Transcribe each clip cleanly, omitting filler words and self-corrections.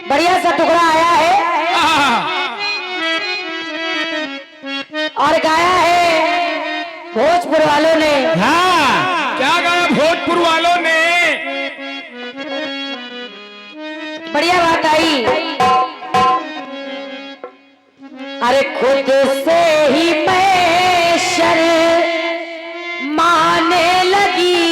बढ़िया सा टुकड़ा आया है और गाया है भोजपुर वालों ने। हाँ, क्या गाया भोजपुर वालों ने? बढ़िया बात आई। अरे खुद से ही मैं शर्माने लगी,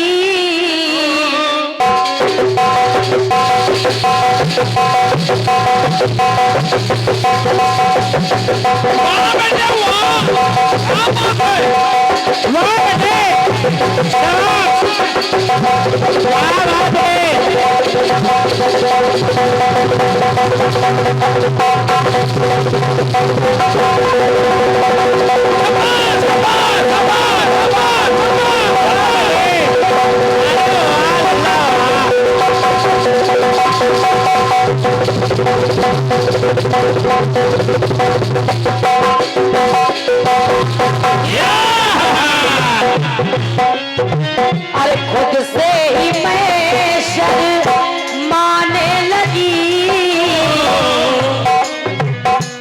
अरे खुद से ही मैं शर्माने लगी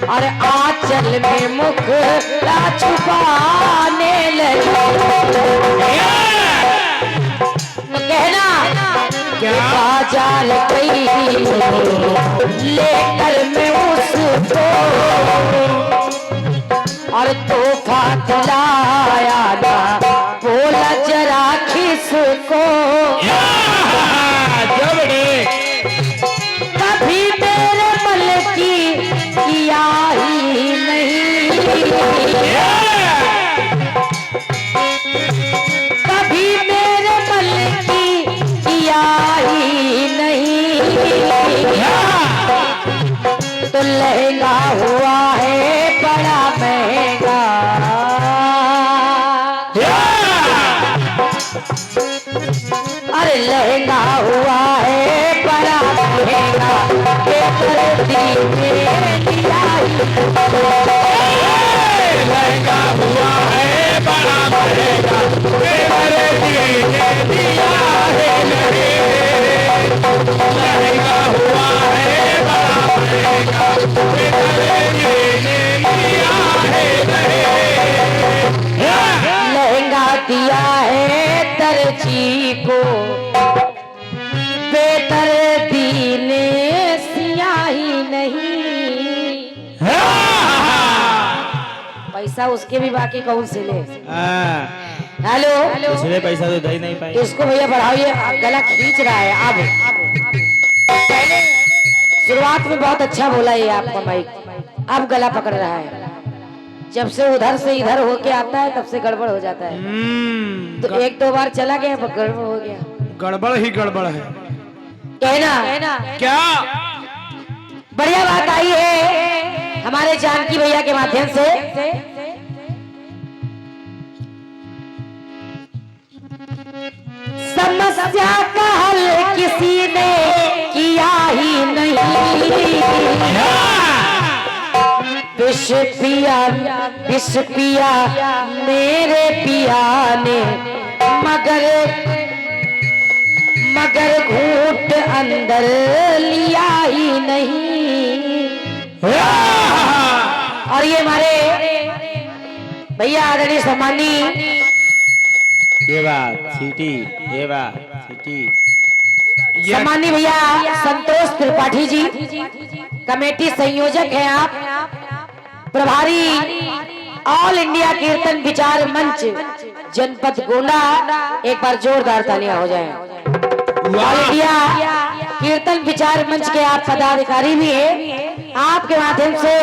और आंचल में मुखड़ा छुपाने लगी। तो कहना क्या बाजार गई लेकर मैं उसको और तोहफा दिलाया ना, बोला जरा किसको। कभी मेरे मन की किया ही नहीं, कभी मेरे मन की किया ही नहीं। तो लहंगा हुआ है बड़ा महंगा, अरे लहंगा हुआ है बड़ा महंगा, लहंगा हुआ है बड़ा महंगा, लहंगा हुआ है बड़ा महंगा, लहंगा दिया है दर्जी को, बेदर्दी ने सियाही नहीं। पैसा उसके भी बाकी कौन से ले। हेलो, इसलिए पैसा तो दे नहीं पाए। इसको भैया बढ़ाइए, गला खींच रहा है। अब पहले शुरुआत में बहुत अच्छा बोला ये आपका माइक, अब गला पकड़ रहा है। जब से उधर से इधर होके आता है तब से गड़बड़ हो जाता है। तो एक दो बार चला गया गड़बड़ हो गया। गड़बड़ ही गड़बड़ है। कहना क्या बढ़िया बात आई है हमारे जानकी भैया के माध्यम से। समस्या का हल किसी ने किया ही नहीं, विष पिया मेरे पिया ने, मगर घूंट अंदर लिया ही नहीं। और ये हमारे भैया आदरणीय सम्मानी, ये बात सीटी, ये बात सीटी, सम्मानी भैया संतोष त्रिपाठी जी कमेटी संयोजक हैं आप, प्रभारी ऑल इंडिया कीर्तन विचार मंच जनपद गोंडा। एक बार जोरदार तालियां हो जाएं। ऑल इंडिया कीर्तन विचार मंच के आप पदाधिकारी भी हैं। आपके माध्यम से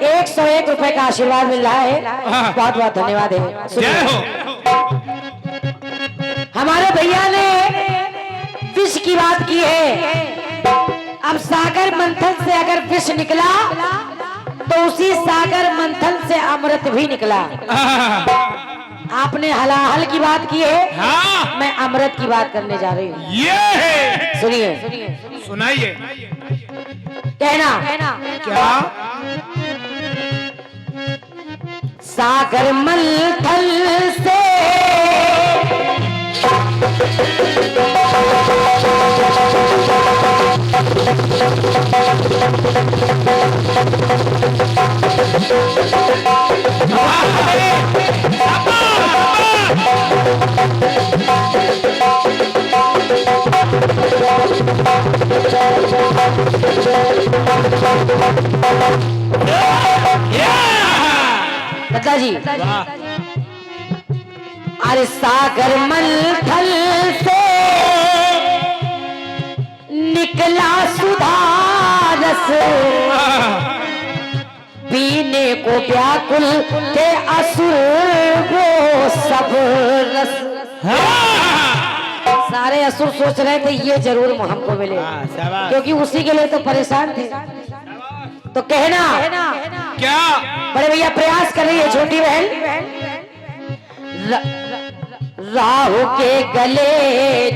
101 रुपए का आशीर्वाद मिल रहा है, बहुत बहुत धन्यवाद है। हमारे भैया ने विष की बात की है। अब सागर मंथन से अगर विष निकला तो उसी सागर मंथन से अमृत भी निकला। आपने हलाहल की बात की है, हाँ। मैं अमृत की बात करने जा रही हूँ। ये सुनिए, सुनाइए। कहना क्या सागर मंथन से दादा जी, वाह अरे सागर मंथन से निकला सुधारस, पीने को व्याकुल थे असुर वो सब रस। सारे असुर सोच रहे थे ये जरूर हमको मिले, शाबाश। क्योंकि उसी के लिए तो परेशान थे। तो कहना क्या बड़े भैया प्रयास कर रही है छोटी बहन। राहु के गले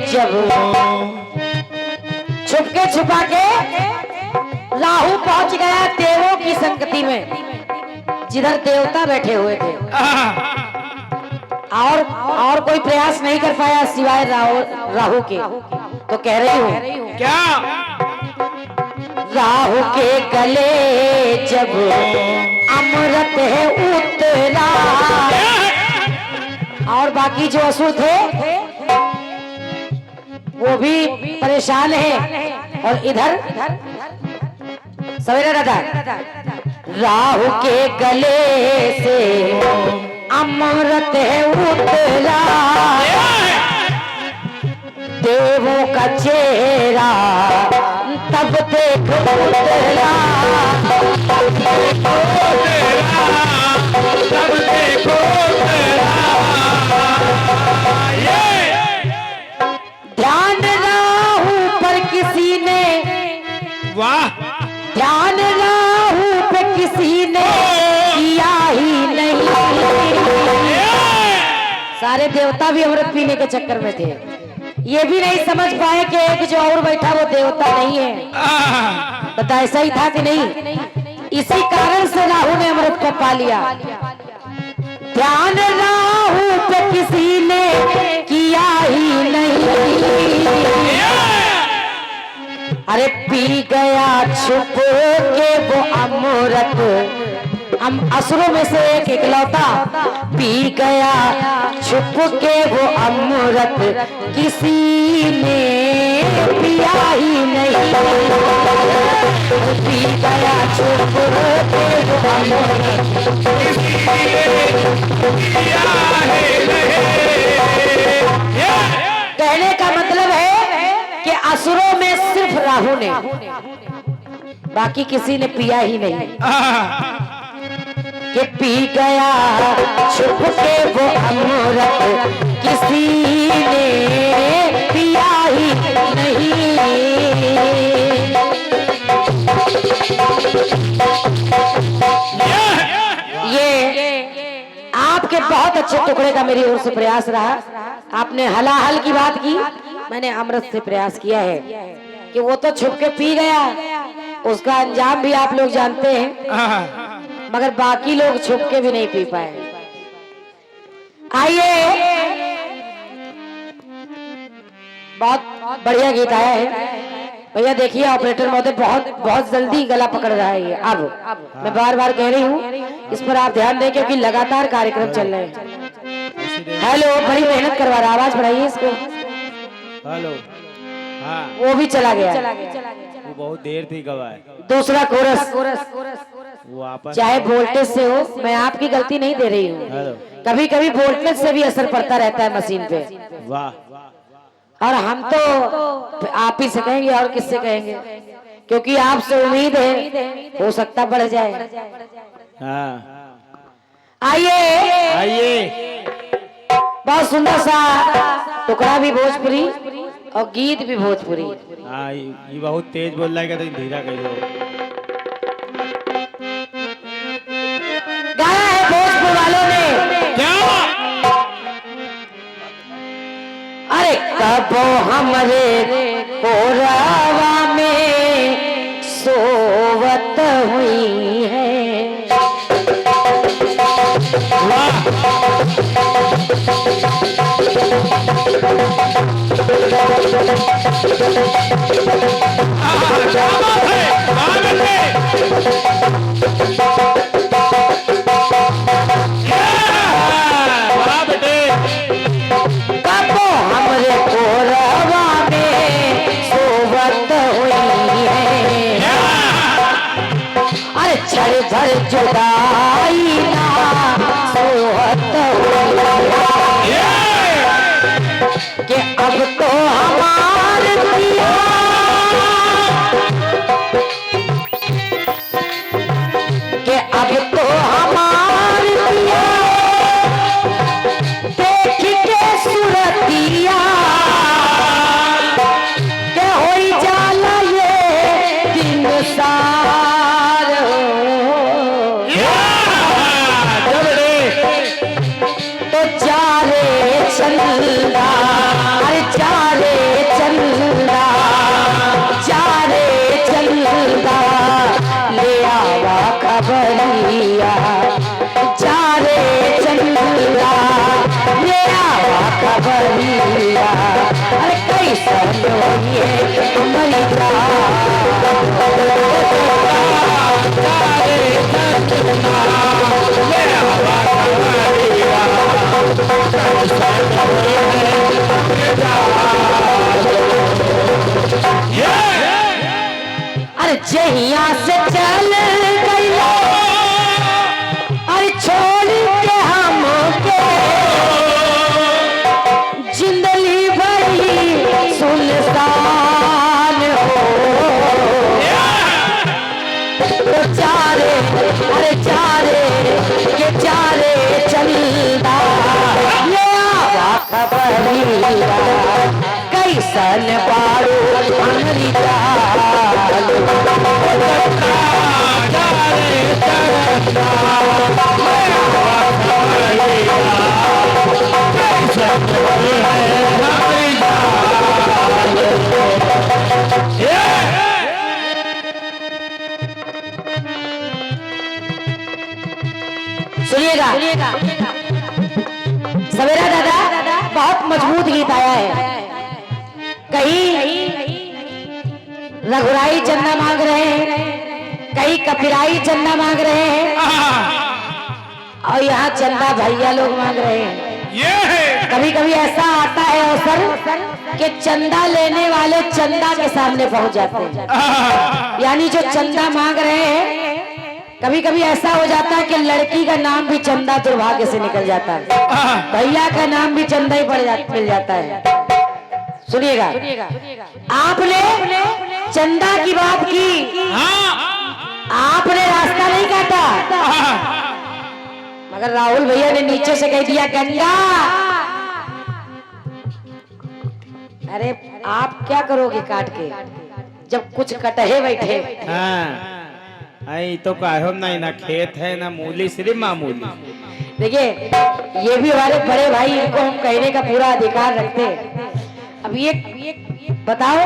जब छुपके छुपा के राहु पहुंच गया देवों की संगति में, जिधर देवता बैठे हुए थे। और कोई प्रयास नहीं कर पाया सिवाय राहु के। तो कह रही हूँ क्या राहु के गले जब अमृत है उतरा, और बाकी जो असुर थे वो भी परेशान है। और इधर सवेरे दादा राहु के गले से अमृत है उतरा, देवों का चेहरा तब देख उतरा, तब देखो ध्यान राहु पर किसी ने, वाह ध्यान राहु पे किसी ने किया ही नहीं। सारे देवता भी अमृत पीने के चक्कर में थे, ये भी नहीं समझ पाए कि एक जो और बैठा वो देवता नहीं है। बता ऐसा ही था कि नहीं? इसी कारण से राहु ने अमृत को पा लिया। ध्यान राहु पे किसी ने किया ही नहीं, अरे पी गया छुप के वो अमृत। हम असुरों में से एक इकलौता पी गया छुप के वो अमृत, किसी ने पिया ही नहीं। पी गया छुप के वो अमृत, किसी ने पिया ही नहीं। कहने का मतलब है कि असुरों में सिर्फ राहु ने, बाकी किसी ने पिया ही नहीं। कि पी गया छुप के वो अमृत, किसी ने पिया ही नहीं। ये आपके बहुत अच्छे टुकड़े का मेरी ओर से प्रयास रहा। आपने हलाहल की बात की, मैंने अमृत से प्रयास किया है कि वो तो छुप के पी गया, उसका अंजाम भी आप लोग जानते हैं, मगर बाकी लोग छुप के भी नहीं पी पाए। आइए, बहुत बढ़िया गीत आया है भैया। देखिए ऑपरेटर महोदय बहुत जल्दी गला पकड़ रहा है ये। अब मैं बार बार कह रही हूँ, इस पर आप ध्यान दें क्योंकि लगातार कार्यक्रम चल रहे हैं। हेलो, बड़ी मेहनत करवा रहा, आवाज बढ़ाइए इसको। हेलो, हाँ वो भी चला गया, वो बहुत देर थी गवाए। दूसरा कोरस वो आपस चाहे वोल्टेज से हो, मैं आपकी गलती नहीं दे रही हूँ, हेलो, कभी कभी वोल्टेज से भी असर पड़ता रहता है मशीन पे। वाह और हम तो आप ही से कहेंगे और किससे कहेंगे, क्योंकि आपसे उम्मीद है, हो सकता बढ़ जाए। हाँ आइए, आइए, बहुत सुंदर सा टुकड़ा भी भोजपुरी और गीत भी भोजपुरी। हाँ ये बहुत तेज बोल रहा है, तो धीरा कर दो। गाया है भोजपुर वालों ने क्या? अरे कबो हमरे कोरावा में सोवत हुई है, क्या बात है? साल भर जुदाई ना सोहत कि अब तो हमार दुनिया कि अब तो हमार दुनिया देख के सूरतिया के होई जाला ये दिन सार तो चारे चंदा अरे चारे चंदा चारे चंदा ले आवा खबरिया चारे चंदा ले आवा खबरिया अरे कैसा ये तुम्हारी अरे जहिया से चल गई अरे छोड़ के हमके जिंदगी भरी सुनसान हो तो चारे अरे चारे ये चारे चलता ये आवा खबरिया कैसन पारो हमारी सुनिएगा सवेरा दादा बहुत मजबूत गीत आया है। कहीं रघुराई चंदा मांग रहे हैं, कहीं कपिराई चंदा मांग रहे हैं और यहाँ चंदा भैया लोग मांग रहे हैं। कभी कभी ऐसा आता है अवसर कि चंदा लेने वाले चंदा के सामने पहुंच जाते हैं, यानी जो चंदा मांग रहे हैं। कभी कभी ऐसा हो जाता है कि लड़की का नाम भी चंदा दुर्भाग्य से निकल जाता है, भैया का नाम भी चंदा ही मिल जाता है। सुनिएगा, आपने चंदा की बात की, आपने रास्ता नहीं काटा, मगर राहुल भैया ने नीचे से कह दिया गंगा। अरे आप क्या करोगे काट के जब कुछ कटहे बैठे। आई तो काहे नहीं, ना खेत है ना मूली, सिर्फ मामूली। देखिए ये भी हमारे बड़े भाई, इनको हम कहने का पूरा अधिकार रखते हैं। अब ये बताओ,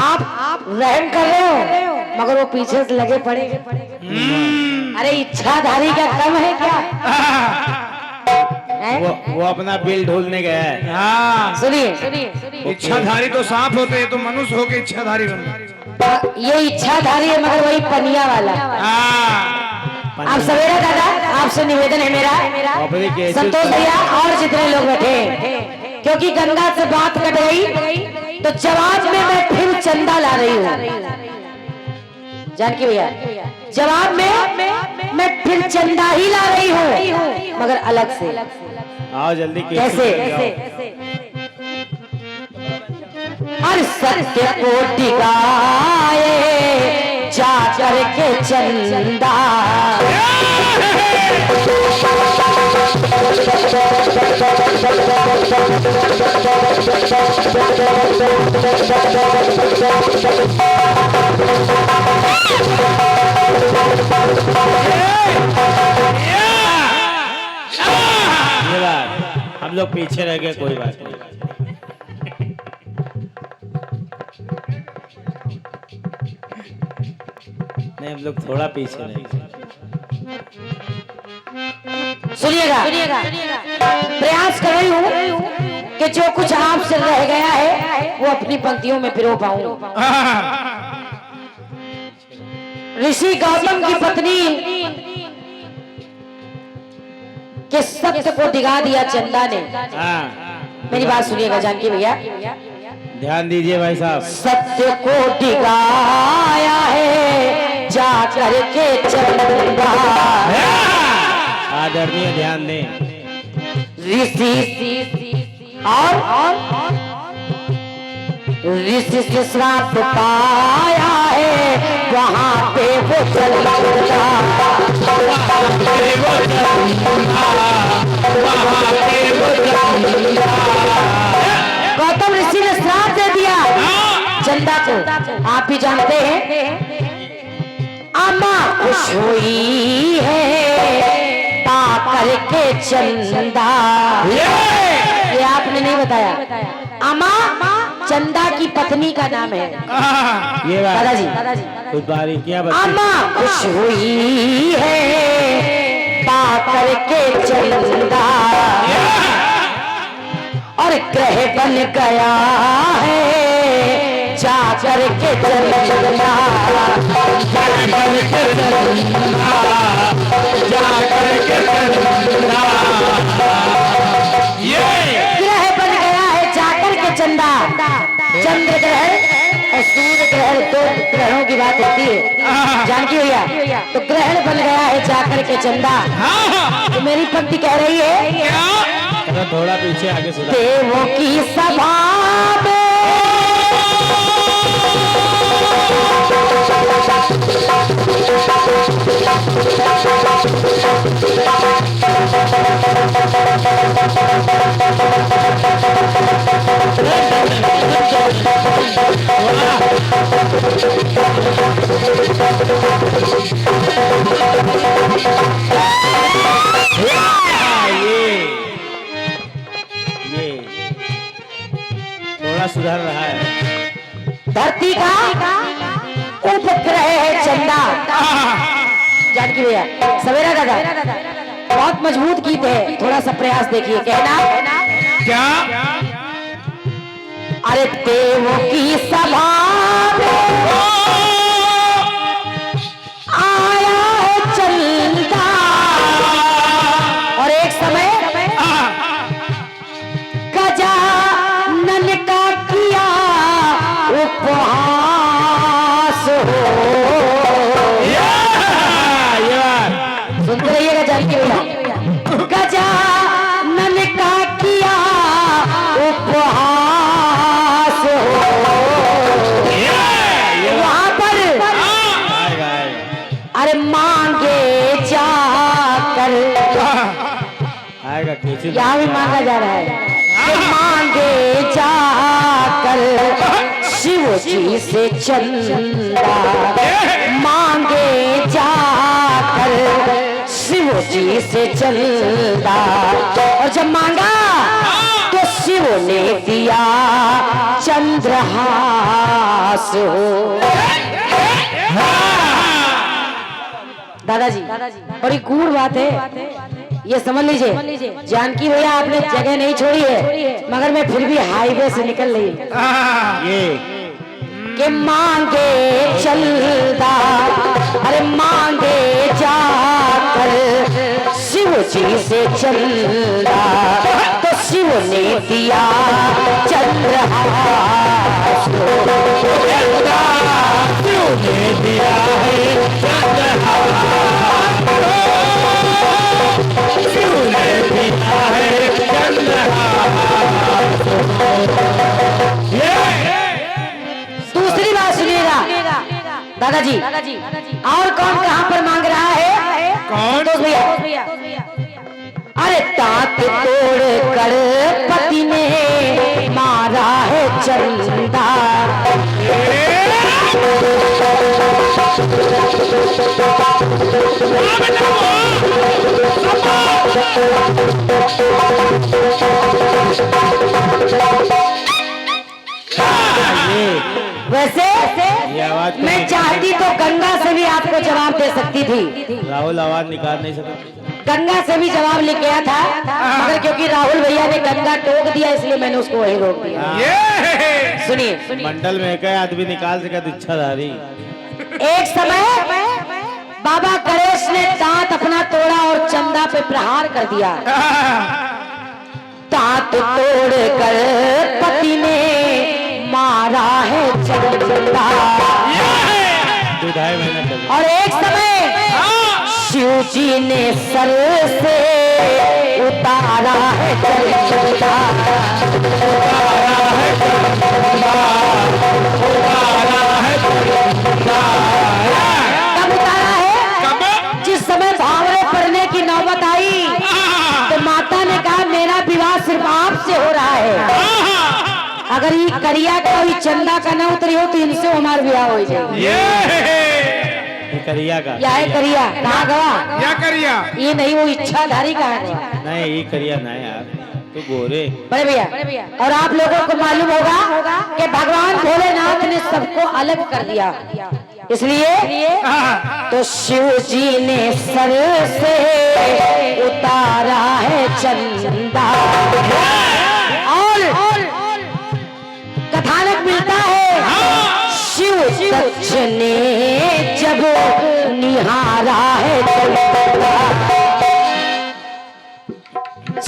आप रहम कर रहे हो मगर वो पीछे से लगे पड़े। अरे इच्छाधारी का कम है क्या? वो अपना बिल ढूंढने गया है। सुनिए, इच्छाधारी तो सांप होते हैं, तो मनुष्य होके इच्छाधारी बनना। ये इच्छाधारी है मगर वही पनिया वाला। आप सवेरा दादा, आपसे निवेदन है मेरा, संतोष भैया और जितने लोग बैठे हैं, क्योंकि गंगा से बात कट गई तो जवाब में मैं फिर चंदा ला रही हूँ। जानकी भैया, जवाब में मैं फिर चंदा ही ला रही हूँ मगर अलग से। आओ जल्दी। कैसे? हर सत्य को टिकाए जा करके चंदा, हम लोग पीछे रह गए, कोई बात नहीं। नहीं, हम लोग थोड़ा पीछे रह गए। सुनिएगा, प्रयास कर रही हूँ कि जो कुछ आपसे रह गया है वो अपनी पंक्तियों में पिरो पाऊं। ऋषि गौतम की पत्नी के सत्य को दिखा दिया चंदा ने। मेरी बात सुनिएगा जानकी भैया, ध्यान दीजिए भाई साहब। सत्य को दिखाया है जा करके चंदा। आदरणीय ध्यान दें। ऋषि और ऋषि से श्राप पाया है, वहाँ पे वो चला गौतम ऋषि ने श्राप दे दिया चंदा को। आप भी जानते हैं अम्मा खुश हुई है पा करके चंदा। ये आपने नहीं बताया। अम्मा चंदा की पत्नी का नाम है। ये दादाजी कुछ बारीकियां अम्मा खुश हुई है पा करके चंदा, और ग्रह बन गया है जा करके चंदा। ग्रह बन गया है जाकर के चंदा। चंद्र ग्रहण और सूर्य ग्रहण दो ग्रहों की बात होती है, जानकी भैया। तो ग्रहण बन गया है जाकर के चंदा। तो मेरी पंक्ति कह रही है थोड़ा पीछे आगे सुना। देवों की सभा में ये थोड़ा सुधर रहा है। धरती का उपग्रह है चंदा। जानकी भैया सवेरा दादा बहुत मजबूत गीत है, थोड़ा सा प्रयास देखिए। कहना क्या? अरे देवों की सभा में आया है चंदा, और एक समय गजानन का किया उपहास हो। सुनते रहिएगा जानकी भैया। गजानन का किया उपहास हो। वहां पर अरे मांगे जाकर, आएगा कैसे? यहाँ भी मांगा जा रहा है कि मांगे जाकर शिव जी से चंदा। मांगे जाकर शिव जी से चंदा, और जब मांगा तो शिव ने दिया चंद्रहास हो। दादाजी बड़ी गूढ़ बात है, ये समझ लीजिए। जानकी भैया आपने जगह नहीं छोड़ी है, मगर मैं फिर भी हाईवे से निकल रही हूँ। ये कि मांगे चलदा, अरे मांगे जाकर शिव जी से चलदा, तो शिव ने दिया चंद्रहास। शिव ने दिया है चंद्रहास, शिव ने दिया है चंद्रहास। दूसरी बात सुनिएगा दादाजी, और कौन कहां पर मांग रहा है? कौन? तो भैया अरे दांत तोड़ कर पति ने मारा है चंदा। वैसे मैं चाहती तो गंगा से भी आपको जवाब दे सकती थी। राहुल आवाज निकाल नहीं सकता। गंगा से भी जवाब लिख गया था, मगर क्योंकि राहुल भैया ने गंगा टोक दिया इसलिए मैंने उसको वहीं रोक दिया। सुनिए, मंडल में एक आदमी निकाल सका तो इच्छाधारी। एक समय बाबा गणेश ने दांत अपना तोड़ा और चंदा पे प्रहार कर दिया। दांत तोड़ कर पति ने मारा है चंदा। ढाई महीना चले। और एक समय शिव जी ने सर से उतारा है चंदा, कब उतारा है? जिस समय भावरे पड़ने की नौबत आई तो माता ने कहा मेरा विवाह सिर्फ आपसे हो रहा है, अगर ये करिया का कोई चंदा का न उतरी हो तो इनसे हमारा ब्याह हो जाए। ये करिया का या है करिया कहाँ गवा? क्या करिया? ये नहीं, वो इच्छाधारी का है। नहीं, ये करिया नहीं यार, तू गोरे। बड़े भैया, और आप लोगों को मालूम होगा कि भगवान भोलेनाथ ने सबको अलग कर दिया, इसलिए तो शिव जी ने सर से उतारा है चंदा। और कथानक मिलता है शिव दक्ष ने जब निहारा है चंदा,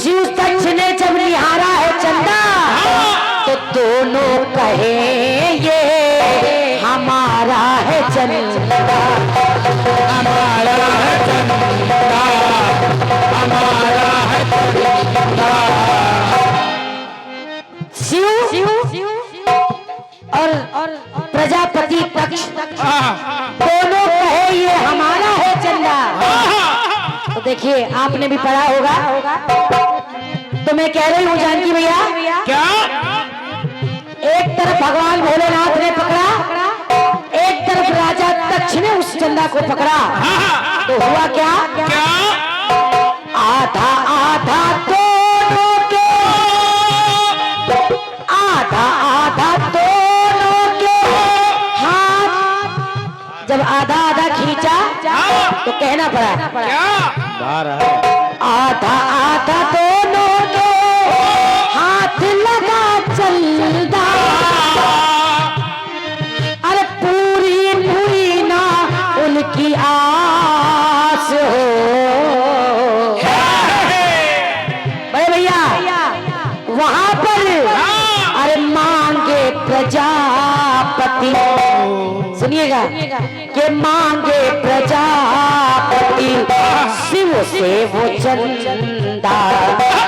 शिव दक्ष ने जब निहारा है चंदा तो दोनों कहे ये हमारा है चंदा, हमारा है चंदा, हमारा है चंदा। शिव और प्रजापति पक्ष दोनों कहे ये हमारा है चंदा। तो देखिए आपने भी पढ़ा होगा, तो मैं कह रही हूँ जानकी भैया, क्या? एक तरफ भगवान भोलेनाथ ने पकड़ा, एक तरफ राजा दक्ष ने उस चंदा को पकड़ा, तो हुआ क्या? क्या? आधा आधा दोनों के, आधा आधा दोनों के हाथ, जब आधा आधा खींचा तो कहना पड़ा क्या? बाहर है। आधा आधा दोनों के हाथ लगा चलदा, अरे पूरी हुई ना उनकी आस हो। बड़े भैया वहां पर अरे मांगे प्रजापति, सुनिएगा कि मांगे प्रजापति शिव से वो चंदा,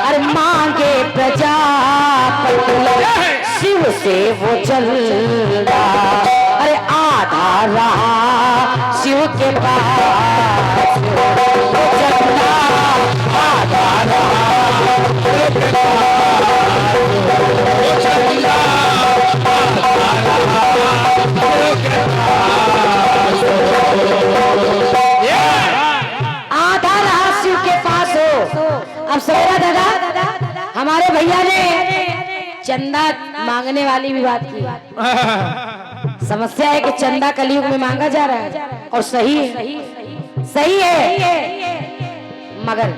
अरे मांगे प्रजापति शिव से वो चंदा, अरे आधा रहा शिव के पास वो चंदा, आधा रहा शिव के पास वो चंदा, आधा रहा शिव के पास, आधा रहा शिव के पास हो। अब सवेरा दादा हमारे भैया ने चंदा मांगने वाली भी बात की। समस्या है कि चंदा कलयुग में मांगा जा रहा है और सही है, सही है, मगर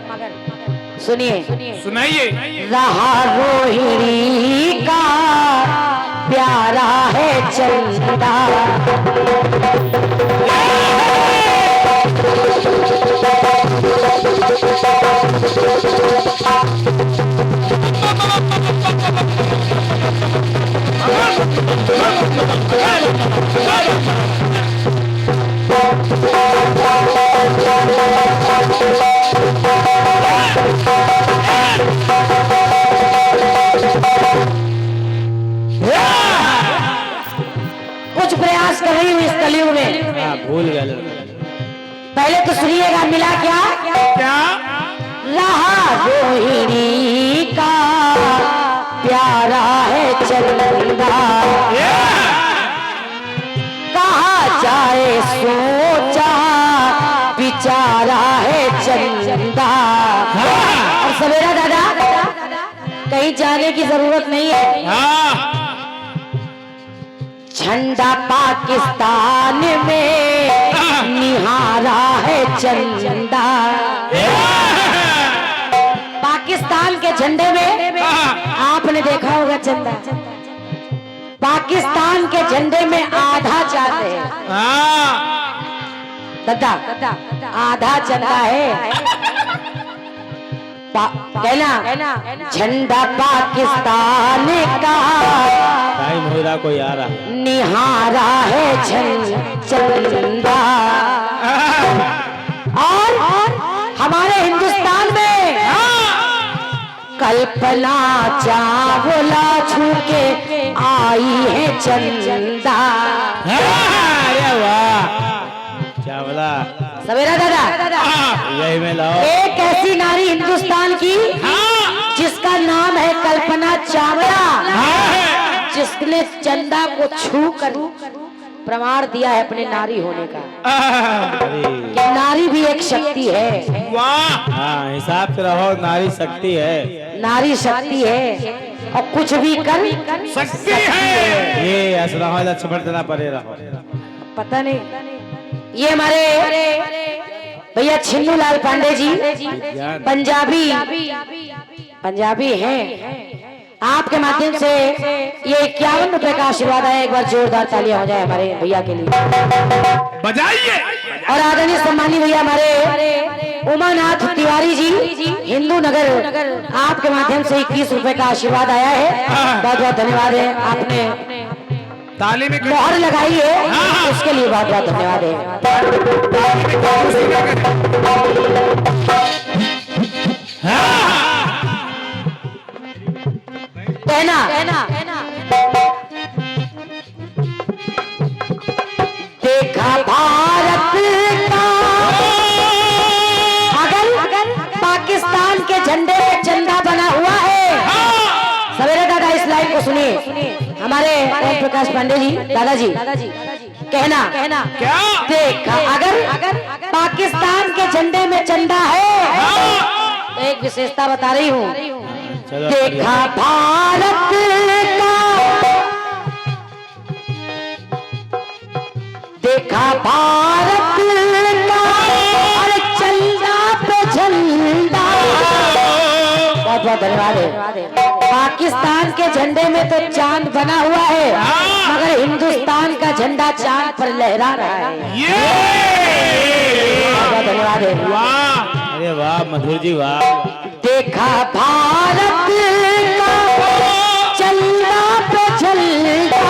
सुनिए, सुनाइए। रहा रोहिणी का प्यारा है चंदा, कुछ प्रयास कर रही हूँ इस कलयुग में। भूल गया। पहले तो सुनिएगा, मिला क्या? क्या? रहा रोहिणी का प्यारा है चंदा, कहा जाए सोचा बिचारा है चंदा। और सवेरा दादा कहीं जाने की जरूरत नहीं है, झंडा पाकिस्तान में निहारा है चंदा, पाकिस्तान के झंडे में आपने देखा होगा चंदा, पाकिस्तान के झंडे में आधा चाहते हैं दादा, आधा चंदा है, कहना झंडा पाकिस्तान का टाइम हो रहा, कोई आ रहा। निहारा है चंदा, कल्पना चावला छू के आई है चंदा। अरे वाह चावला सवेरा दादा यही में लाओ। एक ऐसी नारी हिंदुस्तान की जिसका नाम है कल्पना चावला, जिसने चंदा को छू कर प्रमाण दिया है अपने नारी होने का, कि नारी भी एक शक्ति है। वाह हाँ हिसाब से रहो, नारी शक्ति है, नारी शक्ति है और कुछ भी कर शक्ति है। ये असरा लक्ष्मण देना पड़े रहो। पता नहीं। ये हमारे भैया छिन्नू लाल पांडे जी पंजाबी हैं। आपके माध्यम से ये 51 रुपए का आशीर्वाद है। एक बार जोरदार तालियां हो जाए हमारे भैया के लिए, बजाइए। और आदरणीय सम्मानी भैया हमारे उमानाथ तिवारी जी हिंदू नगर, आपके माध्यम से 21 रुपए का आशीर्वाद आया है। बहुत बहुत धन्यवाद है। आपने ताली में मोहर लगाई है, उसके लिए बहुत बहुत धन्यवाद है। कहना देखा भारत का अगर पाकिस्तान के झंडे में चंदा बना हुआ है। सवेरे दादा इस लाइन को सुनिए, हमारे ओम प्रकाश पांडे जी दादाजी कहना क्या देखा अगर पाकिस्तान के झंडे में चंदा है, तो एक विशेषता बता रही हूँ। देखा भारत का, देखा भारत का, अरे चंदा पे झंडा। बहुत बहुत धन्यवाद है। पाकिस्तान के झंडे में तो चांद बना हुआ है, मगर हिंदुस्तान का झंडा चांद पर लहरा रहा है। बहुत बहुत धन्यवाद है। वाह अरे वाह मधुर जी वाह। देखा भारत का चंदा पे झंडा,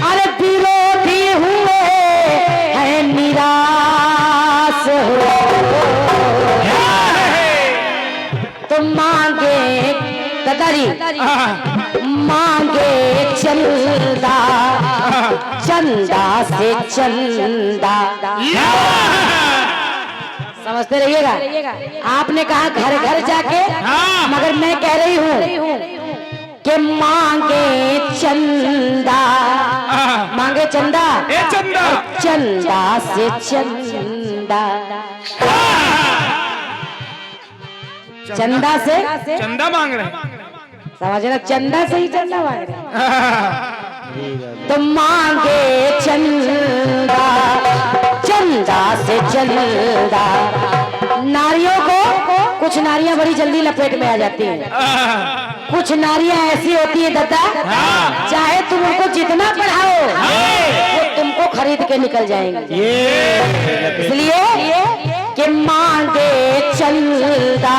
अरे विरोधी हुए हैं निराश हो, तो मांगे दादाजी मांगे चंदा, चंदा से चंदा। समझते रहिएगा। आपने कहा घर घर जाके, मगर मैं कह रही हूँ कि मांगे चंदा, मांगे चंदा, चंदा से चंदा, चंदा से चंदा मांग रहे हैं। समझना, चंदा से ही चंदा मांग रहे। तो मांगे चंदा, चंदा से चंदा। नारियों को कुछ नारियां बड़ी जल्दी लपेट में आ जाती हैं, कुछ नारियां ऐसी होती है दादा, चाहे तुम उनको जितना पढ़ाओ वो तुमको खरीद के निकल जाएंगे। इसलिए कि मांगे चंदा,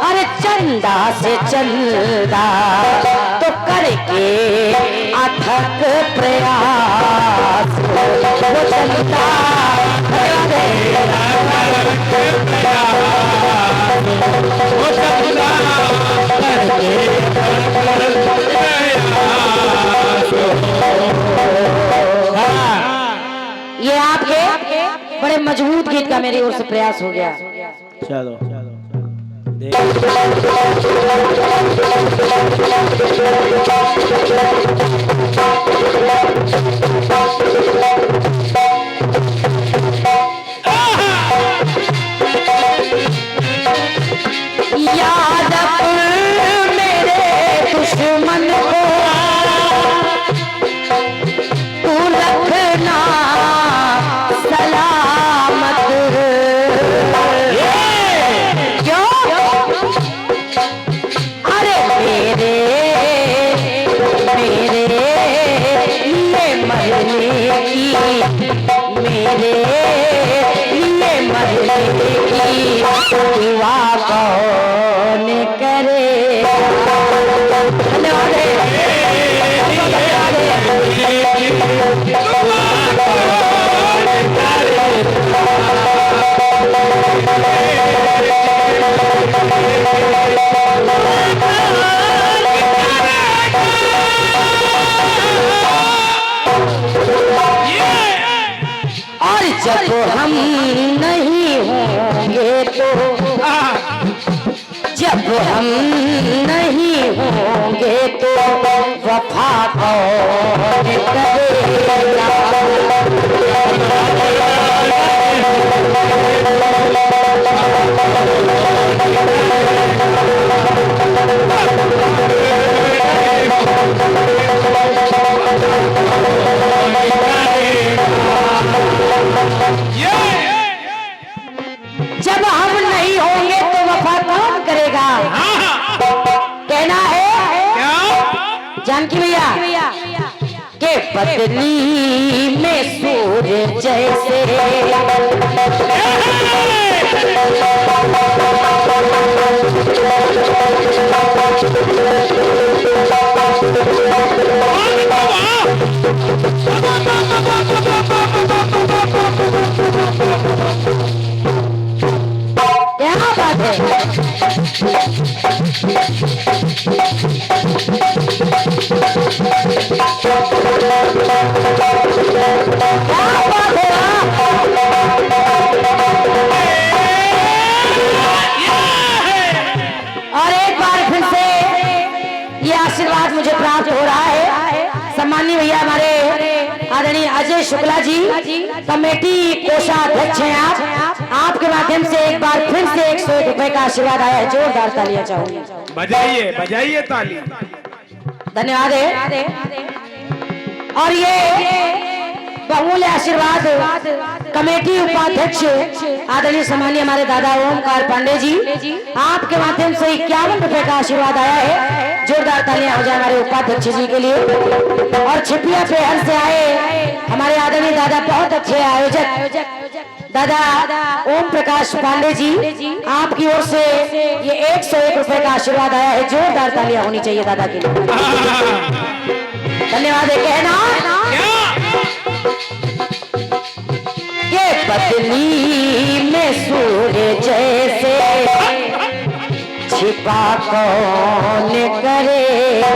अरे चंदा से चंदा, तो करके अथक प्रयास वो चंदा ये आपके बड़े मजबूत गीत का मेरी ओर से प्रयास हो गया। चलो याद मेरे दुश्मन को तू रखना सलामत। क्यों? अरे मेरे लिए मरने की, मेरे लिए मरने की दुआ कौन करे। धन्यवाद। हम नहीं होंगे तो, जब हम नहीं होंगे तो वफा कौन करेगा। जब हम नहीं होंगे तो वफा कौन करेगा। कहना है क्या? जानकी भैया के बदली में सूर्य जैसे, क्या बात है। और एक बार फिर से ये आशीर्वाद मुझे प्राप्त हो रहा है। सम्मानीय भैया हमारे आदरणीय अजय शुक्ला जी कमेटी कोषाध्यक्ष हैं आप, आपके माध्यम से एक बार फिर से 101 रुपए का आशीर्वाद आया है। जोरदार तालियां चाहूंगी। बजाइए बजाइए ताली। धन्यवाद है। और ये बहुमूल्य आशीर्वाद कमेटी उपाध्यक्ष आदरणीय सम्मानीय हमारे दादा ओमकार पांडे जी, आपके माध्यम से 51 रुपए का आशीर्वाद आया है। जोरदार तालियां हो जाए हमारे उपाध्यक्ष जी के लिए। और छिपिया पेहर से आए हमारे आदरणीय दादा, बहुत अच्छे आयोजक दादा ओम प्रकाश पांडे जी, आपकी ओर से ये 101 रुपए का आशीर्वाद आया है। जोरदार तालियां होनी चाहिए दादा के लिए। धन्यवाद है। कहना के बदली में सूर्य जैसे छिपा कौन करेगा।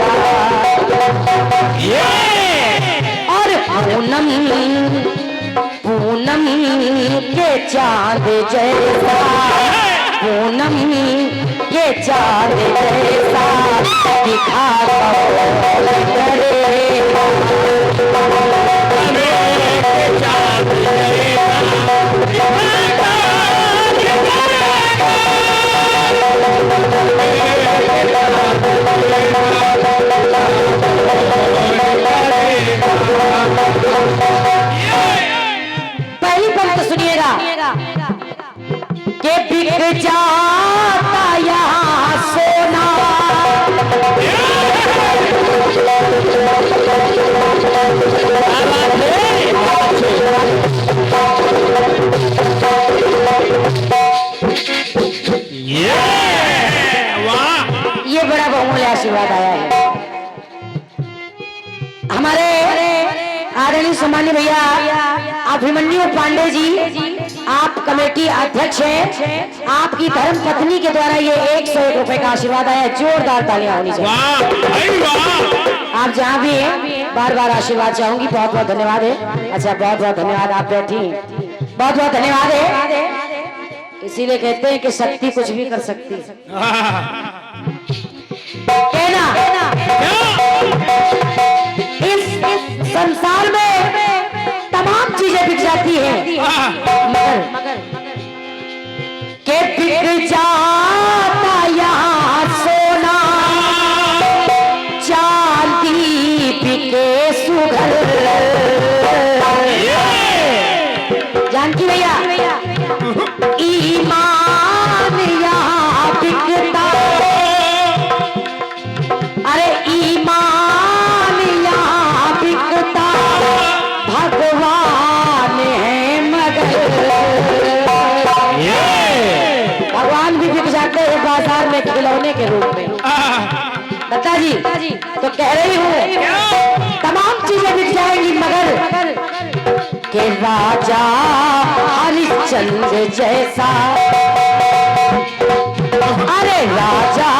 और पूनम के चांद जैसा, पूनम के चांद जैसा दिखा कौन करेगा। पहली पंक्ति सुनिएगा के बिक जाता यहाँ सोना, ये बड़ा बहुमूल्य आशीर्वाद आया है। हमारे आदरणीय सम्मानीय भैया अभिमन्यु पांडे जी, आप कमेटी अध्यक्ष हैं, आपकी धर्म पत्नी के द्वारा ये 101 रुपए का आशीर्वाद आया है। जोरदार तालियां होनी चाहिए। आप जहाँ भी हैं बार बार आशीर्वाद चाहूंगी। बहुत बहुत धन्यवाद है। अच्छा, बहुत बहुत धन्यवाद। आप बैठी, बहुत बहुत धन्यवाद है। इसीलिए कहते हैं कि शक्ति कुछ भी कर सकती है। कहना इस संसार में तमाम चीजें बिक जाती हैं, मगर के बिक जाता यहाँ सोना, चांदी बिके सुघर। जानकी भैया ईमान यहाँ बिकता, अरे ईमान यहाँ बिकता भगवान है मगर। भगवान भी बिक जाते हैं बाजार में खिलौने के रूप में। दत्ता जी तो कह रही हूँ तमाम चीजें बिक जाएंगी मगर के राजा हरिश्चंद्र जैसा, अरे राजा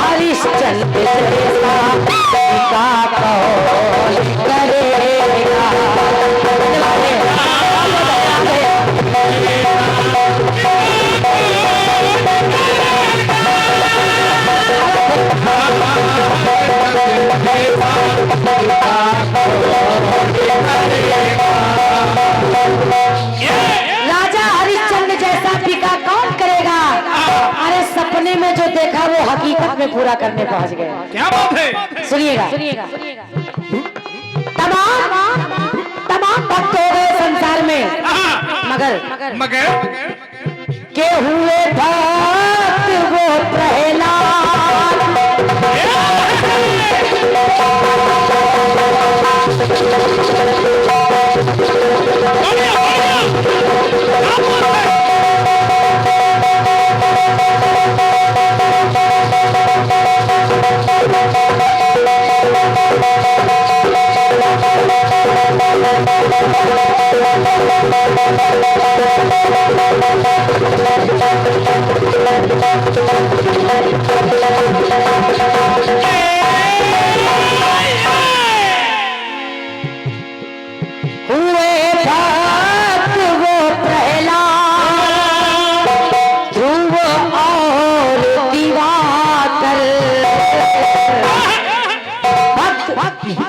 हरिश्चंद्र जैसा का कौन करेगा। पूरा करने पहुंच गए। क्या बात है? सुनिएगा तमाम भक्त हो गए संसार में, मगर के हुए भक्त वो प्रहलाद।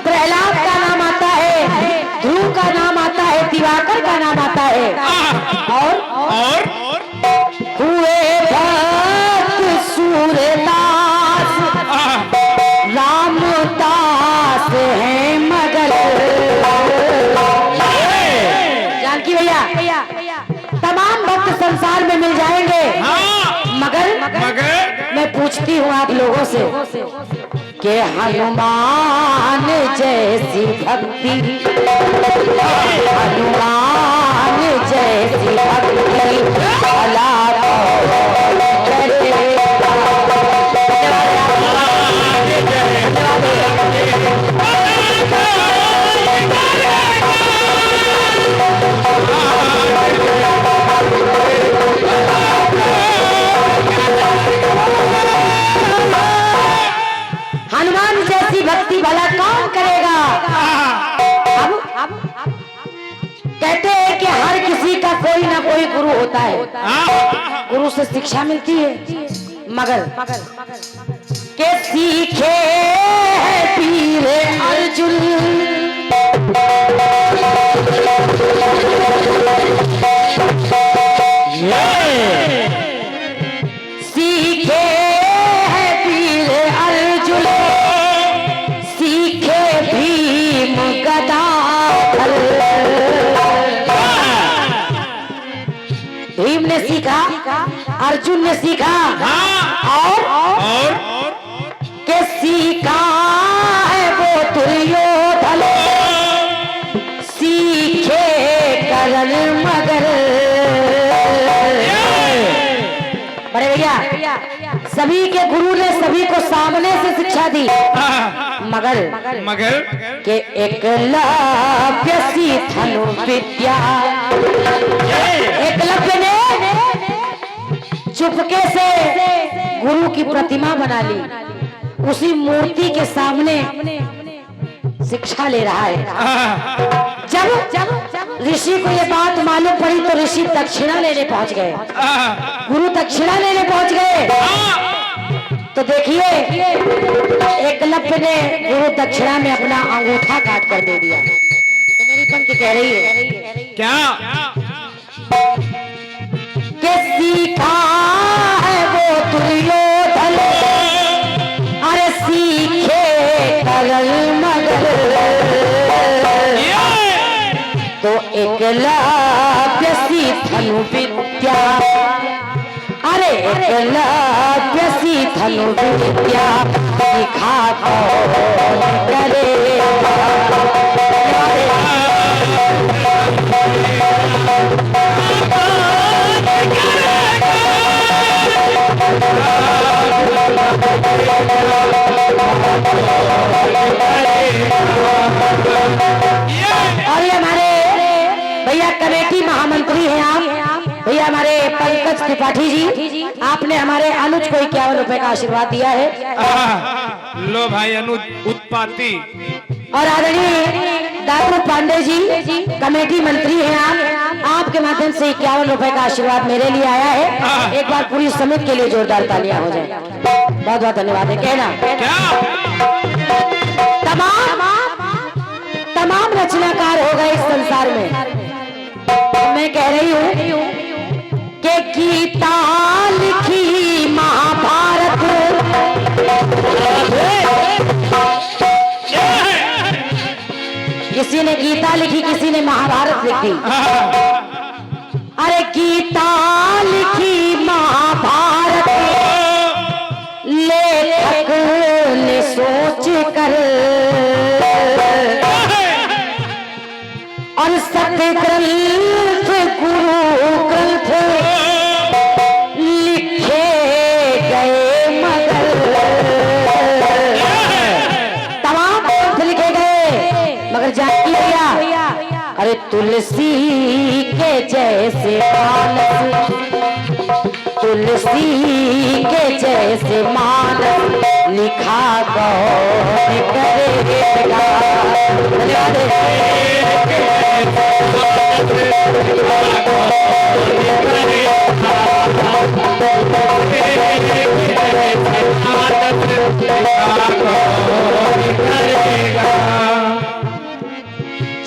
प्रहलाद का नाम आता है, ध्रुव का नाम आता है, दिवाकर का नाम आता है, और हुए भक्त सूरदास रामदास है मगर। जानकी भैया तमाम भक्त संसार में मिल जाएंगे, मगर मैं पूछती हूँ आप लोगों से के हनुमान जैसी भक्ति, हनुमान जैसी भक्ति भला हनुमान जैसी भक्ति भला कौन करेगा। अब कहते हैं कि हर किसी का कोई ना कोई गुरु होता है, गुरु से शिक्षा मिलती है, मगर के सीखे है पीर अर्जुन, सीखे है पीर अर्जुन, सीखे भीम गदाधर। भीम ने सीखा, अर्जुन ने सीखा, और के सीखा है वो दुर्योधन, सीखे करण मगर। बड़े भैया सभी के गुरु ने सभी को सामने से शिक्षा दी, मगर के एकलव्य सी धनु विद्या, एकलव्य ने चुपके से गुरु की प्रतिमा बना ली, उसी मूर्ति के सामने शिक्षा ले रहा है। जब ऋषि को ये बात मालूम पड़ी तो ऋषि दक्षिणा लेने पहुंच गए, गुरु दक्षिणा लेने पहुंच गए। तो देखिए एकलव्य ने गुरु दक्षिणा में अपना अंगूठा काट कर दे दिया। तो मेरी पंक्ति कह रही है क्या के सीखा है वो दुर्योधन, अरे सीखे करण मगर। तो एकलव्य सी धनु विद्या, अरे एकलव्य सी धनु विद्या सिखा कौन करेगा। और ये हमारे भैया कमेटी महामंत्री हैं आप भैया हमारे पंकज त्रिपाठी जी, आपने हमारे अनुज को 51 रुपए का आशीर्वाद दिया है। लो भाई अनुज उत्पाती। और आदरणीय दादू पांडे जी कमेटी मंत्री हैं आप, आपके माध्यम से 51 रुपए का आशीर्वाद मेरे लिए आया है। एक बार पूरी समिति के लिए जोरदार तालियां हो जाए। बहुत बहुत धन्यवाद है। कहना तमाम रचनाकार हो गए इस संसार में। मैं कह रही हूँ कि गीता लिखी, महाभारत ने गीता लिखी, किसी ने महाभारत लिखी। अरे गीता लिखी महाभारत लेखक ने सोच कर, और सत्य ग्रंथ गुरु ग्रंथ लिखे गए, मगर तमाम ग्रंथ लिखे गए, मगर जानकी भैया अरे तुलसी के जैसे मानस, तुलसी के जैसे मानस लिखा कौन करेगा।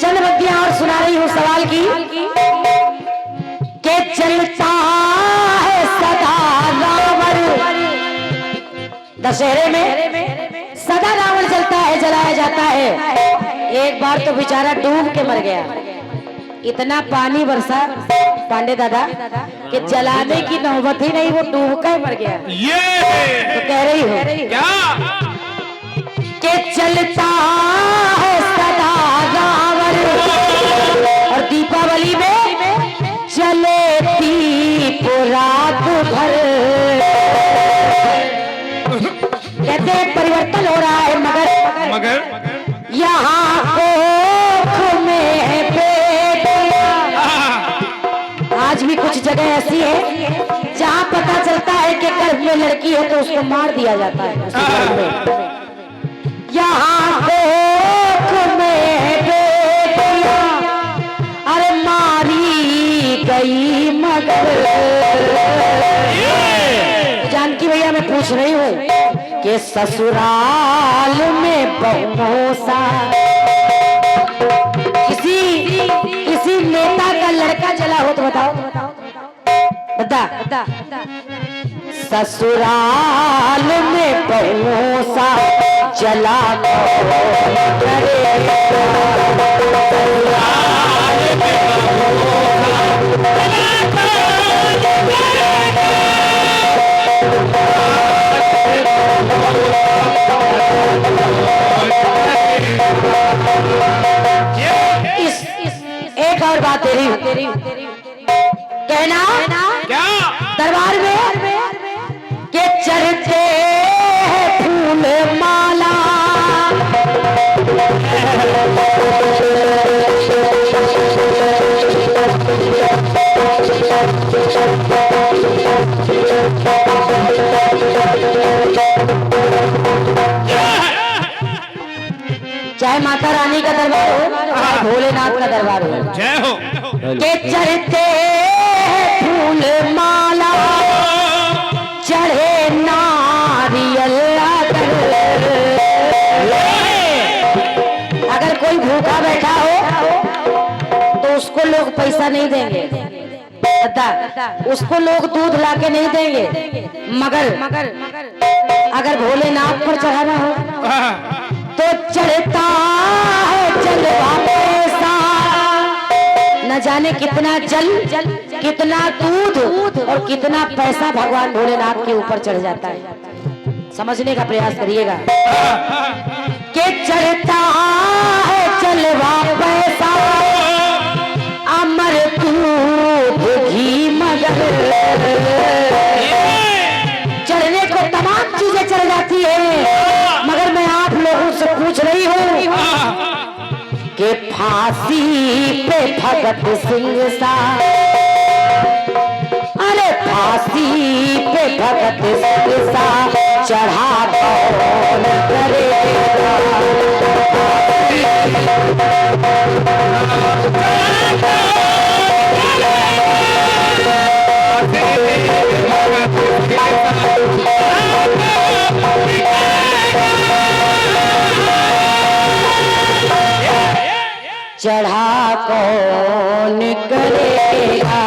चंद बत्तियां और सुना रही हूँ सवाल की के चलता है सदा रावण, दशहरे में सदा रावण जलता है, जलाया जाता है। एक बार तो बेचारा डूब के मर गया, इतना पानी बरसा पांडे दादा कि जलाने की नौबत ही नहीं, वो डूब कर मर गया। ये तो कह रही हूँ क्या के चलता है सदा रावण, और दीपावली में चले दीप रात भर। कहते हैं परिवर्तन हो रहा है, मगर यहाँ कोख में है बेटियां। आज भी कुछ जगह ऐसी है जहाँ पता चलता है कि गर्भ में लड़की है तो उसको मार दिया जाता है उसी गर्भ में। यहाँ कोख में बेटियां अरे मारी गई, मगर जानकी भैया मैं पूछ रही हूँ कि ससुराल में बहुओं सा किसी नेता का लड़का जला हो तो बताओ, बता। ससुराल में बहुओं सा जला कौन करेगा। एक और बात तेरी कहना क्या दरबार में के चढ़ते हैं फूल माला, चाहे माता रानी का दरबार हो चाहे भोलेनाथ का दरबार हो, जय हो के चढ़ते हैं फूल माला, चढ़े नारियल अगर कोई भूखा बैठा हो तो उसको लोग पैसा नहीं देंगे, उसको लोग दूध लाके नहीं देंगे, मगर अगर भोलेनाथ पर चढ़ाना हो तो चढ़ता है जलवा पैसा। न जाने कितना जल, कितना दूध और कितना पैसा भगवान भोलेनाथ के ऊपर चढ़ जाता है। समझने का प्रयास करिएगा कि चढ़ता है जलवा पैसा, अमर दूध घी, मगर चढ़ने को तमाम चीजें चढ़ जाती है, मगर मैं आप लोगों से पूछ रही हूँ कि फांसी पे भगत सिंह सा, अरे फांसी पे भगत सिंह सा चढ़ा कौन करेगा। चढ़ा कौन करेगा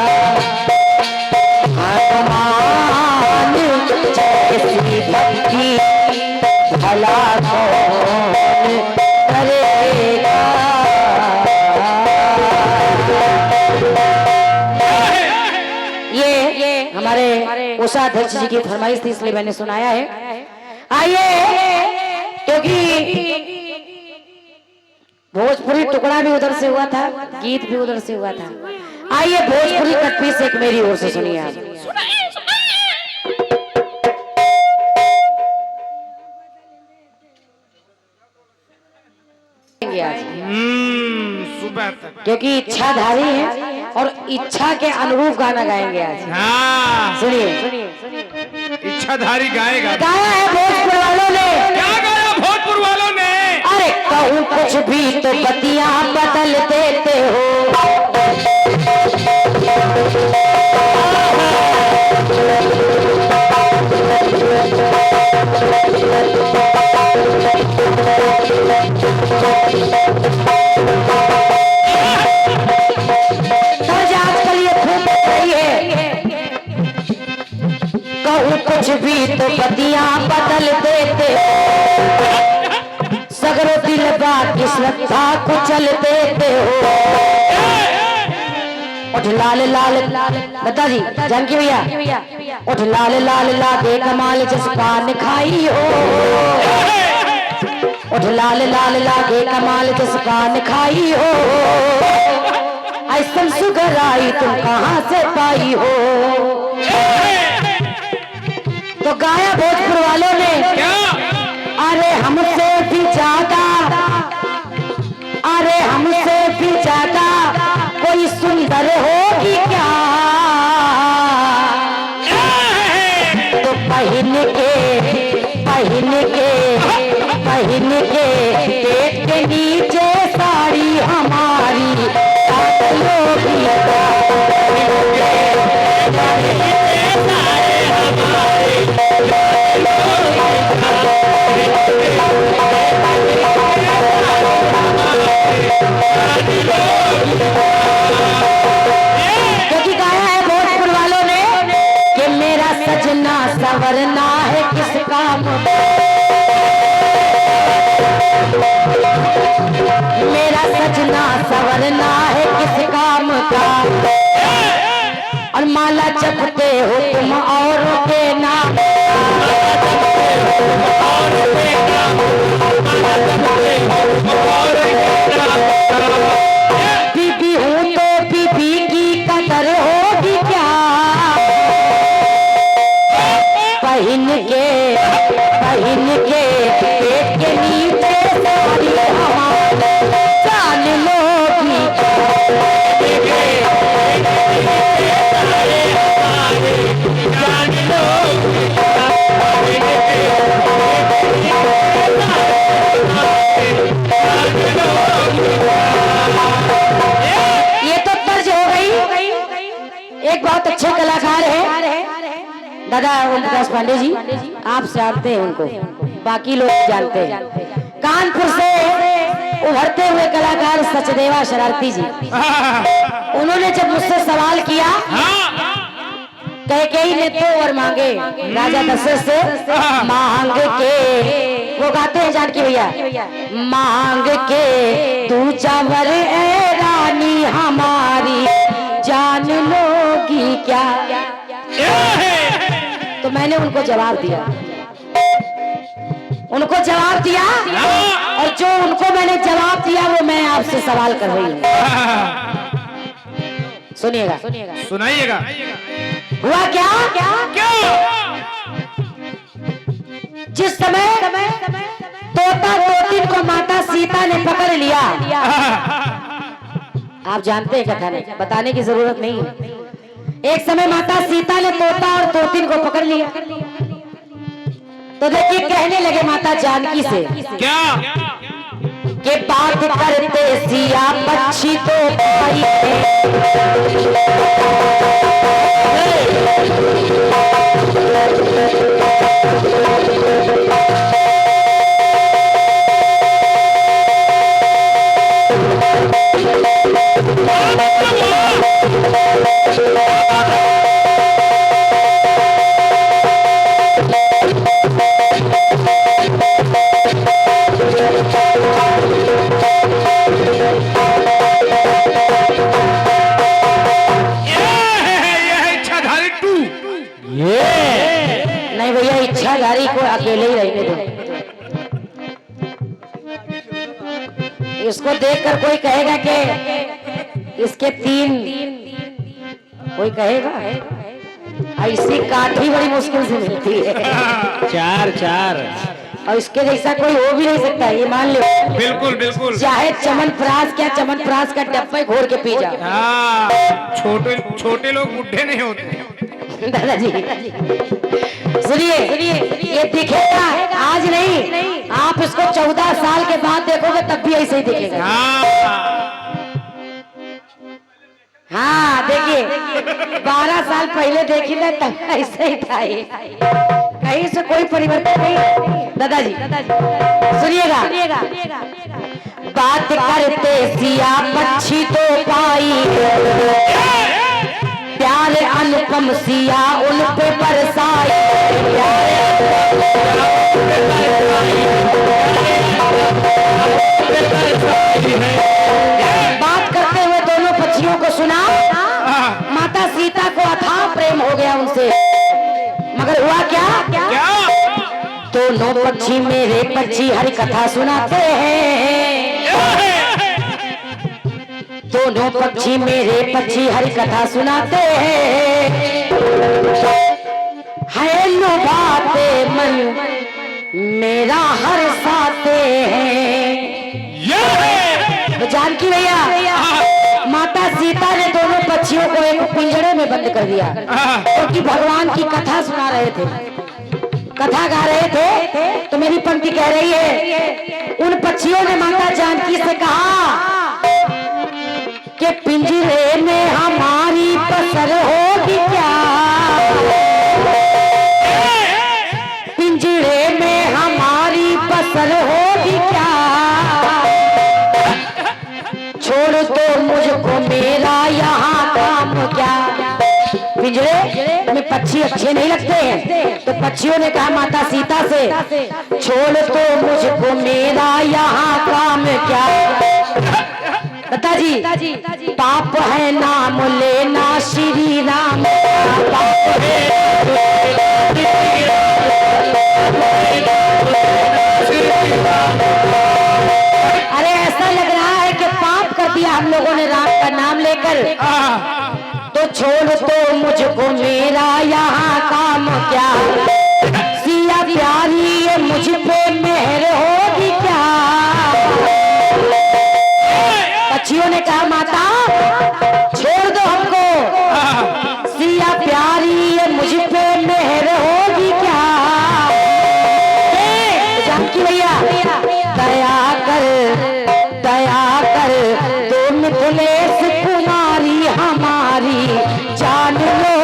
हनुमान जैसी भक्ति, भला कौन करेगा। कोषाध्यक्ष जी की फरमाइश थी इसलिए मैंने सुनाया है। आइए, क्योंकि भोजपुरी टुकड़ा भी उधर से हुआ था, गीत भी उधर से हुआ था। आइए भोजपुरी कटपीस एक मेरी ओर से सुनिए आप। सुबह तक क्योंकि इच्छाधारी है और इच्छा के अनुरूप गाना गाएंगे आज। हाँ सुनिए, इच्छाधारी गाएगा। गाया है भोजपुर वालों ने। क्या गाया भोजपुर वालों ने? अरे कहूँ कुछ भी तो बतियां बदल देते हो। आजकल ये खूब रही है, कहूँ कुछ भी तो बतियां बदल देते हो। सगरो दिल बात की श्रद्धा को चल देते हो। उठ लाल लाल बता जी जानकी भैया, उठ लाल लाल लागे कमाल जिस पान खाई हो। उठ लाल लाल लागे कमाल जिस पान खाई हो। ऐसा सुगर आई तुम कहाँ से पाई हो। तो गाया भोजपुर वालों ने, अरे हमसे भी ज्यादा, अरे हमसे भी ज्यादा कोई सुंदर होगी क्या। तो पहन के पेट के नीचे साड़ी हमारी लोगी क्योंकि गाया है भोजपुर वालों ने कि मेरा सजना संवरना है किस काम। मेरा सजना संवरना है किस काम का। और माला जपते हो तुम औरों के नाम। बीबी हूँ तो बीबी की कदर होगी क्या। पहन के पेट के नीचे साड़ी हमारी जान लोगी। ये तो तर्ज हो गई। एक बहुत अच्छे कलाकार है दादा ओम प्रकाश पांडे जी, आप जानते हैं उनको, बाकी लोग जानते हैं। कानपुर से उभरते हुए कलाकार सचदेवा शरारती जी, उन्होंने जब मुझसे सवाल किया, कैकेयी ने तो वर मांगे राजा दशरथ से मांग के, वो गाते हैं जानकी भैया, मांग के तू चावर ए रानी हमारी जान लोगी क्या। तो मैंने उनको जवाब दिया, और जो उनको मैंने जवाब दिया वो मैं आपसे सवाल कर रही हूँ। सुनिएगा, सुनाइएगा। हुआ क्या? जिस समय तोता तोतिन को माता सीता ने पकड़ लिया, आप जानते हैं कथा नहीं, बताने की जरूरत नहीं है। एक समय माता सीता ने तोता और तोतिन को पकड़ लिया, तो देखिए कहने लगे माता जानकी से, क्या के बात करते सिया पक्षी तो पाई ये है इच्छाधारी 2। इसको अकेले ही रहने दो। इसको देखकर कोई कहेगा कि इसके 3, कोई कहेगा ऐसी काठी बड़ी मुश्किल से मिलती है। 4 और इसके जैसा कोई हो भी नहीं सकता, ये मान लो। बिल्कुल बिल्कुल। चाहे चमनप्राश चमनप्राश का डब्बा घोर के पी जाओ। हाँ, छोटे छोटे लोग बुढ़े नहीं होते। दादाजी सुनिए, ये दिखेगा आज नहीं, आप इसको 14 साल के बाद देखोगे तब भी ऐसे ही दिखेगा। हाँ देखिए, 12 साल पहले देखी ना तब ऐसे ही था ये, कहीं से कोई परिवर्तन नहीं। दादाजी सुनिएगा, बात करते सिया पक्षी तो पाई, प्यार अनुपम सिया उन पे बरसाई, बात करते हुए दोनों पक्षियों को सुना। माता सीता को अथाह प्रेम हो गया उनसे, मगर हुआ क्या? दोनों पक्षी मेरे पक्षी हरि कथा सुनाते हैं, दोनों पक्षी मेरे पक्षी हरि कथा सुनाते हैं, है लुभाते मन मेरा हर्षाते हैं। तो जानकी भैया, माता सीता ने दोनों पक्षियों को एक पिंजरे में बंद कर दिया, क्योंकि भगवान की कथा सुना रहे थे, कथा गा रहे थे। तो मेरी पंक्ति कह रही है, उन पक्षियों ने माता जानकी से कहा कि पिंजरे में हमारी पसर होगी क्या, पिंजरे में हमारी पसर होगी क्या, छोड़ दो मुझको मेरा यहाँ काम क्या। पिंजरे में पक्षी अच्छे नहीं लगते हैं, तो पक्षियों ने कहा माता सीता से, छोड़ दो मुझको मेरा यहाँ काम क्या। पिताजी, पाप है नाम लेना श्री राम, पाप है अरे ऐसा लग रहा है कि पाप कर दिया हम लोगों ने राम का नाम लेकर। तो छोड़ दो मुझको मेरा यहाँ काम क्या, सिया प्यारी ये मुझ पे मेहर होगी क्या। पक्षियों ने कहा माता छोड़ दो हमको, सिया प्यारी ये मुझ पे मेहर होगी क्या। जानकी भैया दया कर तो मिथिलेश कुमारी हमारी जान लो,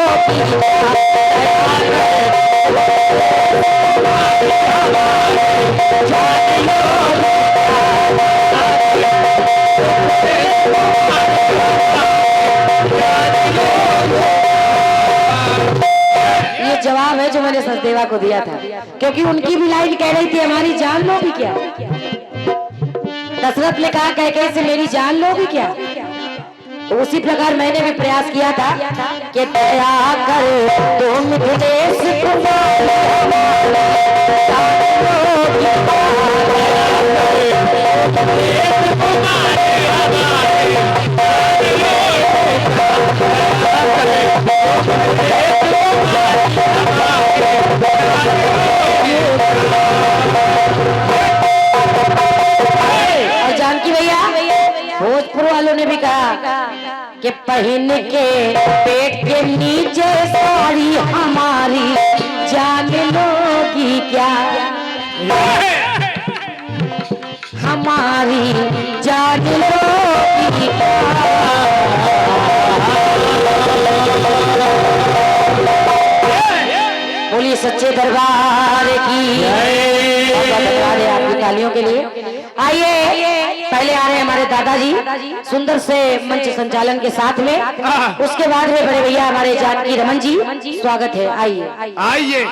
ये जवाब है जो मैंने सचदेवा को दिया था, क्योंकि उनकी भी लाइन कह रही थी हमारी जान लो भी क्या। दशरथ ने कहा कैकेयी से मेरी जान लो भी क्या। तो उसी प्रकार मैंने भी प्रयास किया था कि दया कर तो मिथिलेश और जानकी भैया भोजपुर वालों ने भी कहा कि पहन के पेट के नीचे साड़ी हमारी जान लोगी क्या, हमारी जान लोगी क्या। बोलिए सच्चे दरबार की आपकी तालियों के लिए। आइए पहले आ रहे हैं हमारे दादाजी सुंदर से मंच संचालन के साथ में, उसके बाद में बड़े भैया हमारे जानकी रमन जी, स्वागत है। आइए।